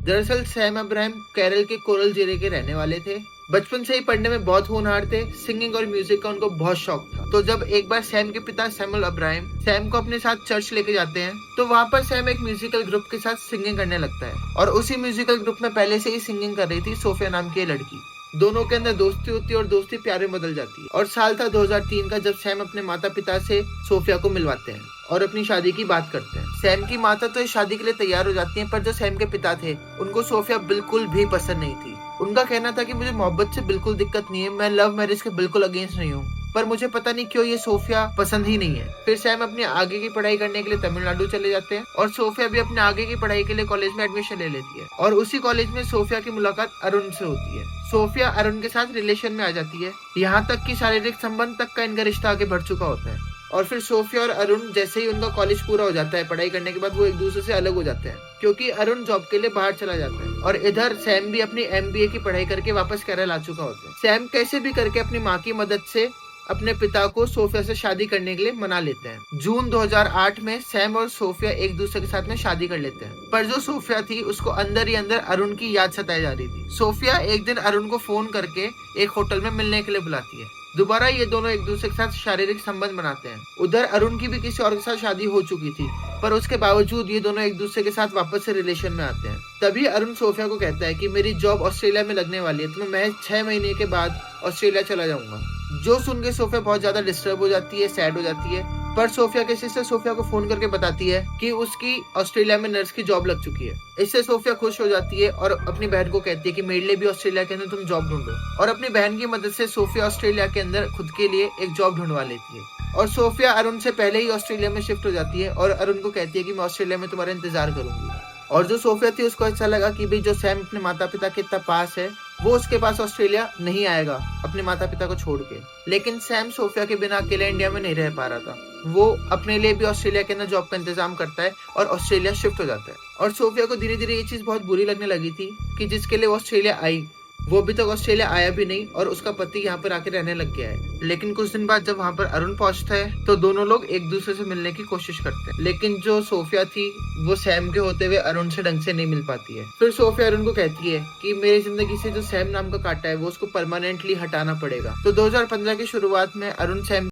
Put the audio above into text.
दरअसल Sam Abraham Kerala के coral जिले के रहने वाले थे। बचपन से ही पढ़ने में बहुत होनहार थे। सिंगिंग और म्यूजिक का उनको बहुत शौक था। तो जब एक बार सैम के पिता सैमुअल अब्राहम सैम को अपने साथ चर्च लेके जाते हैं, तो वहाँ पर सैम एक म्यूजिकल ग्रुप के साथ सिंगिंग करने लगता है। और उसी म्यूजिकल ग्रुप में पहले से ही सिंगिंग कर रही थी सोफिया नाम की लड़की। दोनों के अंदर दोस्ती होती है और दोस्ती प्यार में बदल जाती है। और साल था 2003 का, जब सैम अपने माता पिता से सोफिया को मिलवाते हैं और अपनी शादी की बात करते हैं। सैम की माता तो इस शादी के लिए तैयार हो जाती हैं, पर जो सैम के पिता थे उनको सोफिया बिल्कुल भी पसंद नहीं थी। उनका कहना था कि मुझे मोहब्बत से बिल्कुल दिक्कत नहीं है, मैं लव मैरिज के बिल्कुल अगेंस्ट नहीं हूँ, पर मुझे पता नहीं क्यों ये सोफिया पसंद ही नहीं है। फिर सैम अपनी आगे की पढ़ाई करने के लिए तमिलनाडु चले जाते हैं और सोफिया भी अपने आगे की पढ़ाई के लिए कॉलेज में एडमिशन ले लेती है। और उसी कॉलेज में सोफिया की मुलाकात अरुण से होती है। सोफिया अरुण के साथ रिलेशन में आ जाती है, यहाँ तक कि शारीरिक संबंध तक का इनका रिश्ता आगे बढ़ चुका होता है। और फिर सोफिया और अरुण जैसे ही उनका कॉलेज पूरा हो जाता है, पढ़ाई करने के बाद वो एक दूसरे से अलग हो जाते हैं, क्योंकि अरुण जॉब के लिए बाहर चला जाता है और इधर सैम भी अपनी MBA की पढ़ाई करके वापस केरल आ चुका होता है। सैम कैसे भी करके अपनी माँ की मदद से अपने पिता को सोफिया से शादी करने के लिए मना लेते हैं। जून 2008 में सैम और सोफिया एक दूसरे के साथ में शादी कर लेते हैं, पर जो सोफिया थी उसको अंदर ही अंदर अरुण की याद सताई जा रही थी। सोफिया एक दिन अरुण को फोन करके एक होटल में मिलने के लिए बुलाती है। दोबारा ये दोनों एक दूसरे के साथ शारीरिक संबंध बनाते हैं। उधर अरुण की भी किसी और के साथ शादी हो चुकी थी, पर उसके बावजूद ये दोनों एक दूसरे के साथ वापस से रिलेशन में आते हैं। तभी अरुण सोफिया को कहता है कि मेरी जॉब ऑस्ट्रेलिया में लगने वाली है, तो मैं महज 6 महीने के बाद ऑस्ट्रेलिया चला जाऊंगा। जो सुन के सोफिया बहुत ज्यादा डिस्टर्ब हो जाती है, सैड हो जाती है, पर सोफिया की सिस्टर सोफिया को फोन करके बताती है कि उसकी ऑस्ट्रेलिया में नर्स की जॉब लग चुकी है। इससे सोफिया खुश हो जाती है और अपनी बहन को कहती है कि मेरे लिए भी ऑस्ट्रेलिया के अंदर तुम जॉब ढूंढो। और अपनी बहन की मदद से सोफिया ऑस्ट्रेलिया के अंदर खुद के लिए एक जॉब ढूंढवा लेती है। और सोफिया अरुण से पहले ही ऑस्ट्रेलिया में शिफ्ट हो जाती है और अरुण को कहती है कि मैं ऑस्ट्रेलिया में तुम्हारा इंतजार करूंगी। और जो सोफिया थी उसको ऐसा लगा कि भाई जो सैम अपने माता पिता के इतना पास है, वो उसके पास ऑस्ट्रेलिया नहीं आएगा अपने माता पिता को छोड़ के। लेकिन सैम सोफिया के बिना अकेले इंडिया में नहीं रह पा रहा था। वो अपने लिए भी ऑस्ट्रेलिया के अंदर जॉब का इंतजाम करता है और ऑस्ट्रेलिया शिफ्ट हो जाता है। और सोफिया को धीरे धीरे ये चीज बहुत बुरी लगने लगी थी कि जिसके लिए वो ऑस्ट्रेलिया आई, वो अभी तक ऑस्ट्रेलिया आया भी नहीं और उसका पति यहाँ पर आके रहने लग गया है। लेकिन कुछ दिन बाद जब वहाँ पर अरुण पहुंचता है, तो दोनों लोग एक दूसरे से मिलने की कोशिश करते हैं। लेकिन जो सोफिया थी वो सैम के होते हुए अरुण से ढंग से नहीं मिल पाती है। फिर सोफिया अरुण को कहती है कि मेरी जिंदगी से जो सैम नाम का कांटा है वो उसको परमानेंटली हटाना पड़ेगा। तो 2015 की शुरुआत में अरुण सैम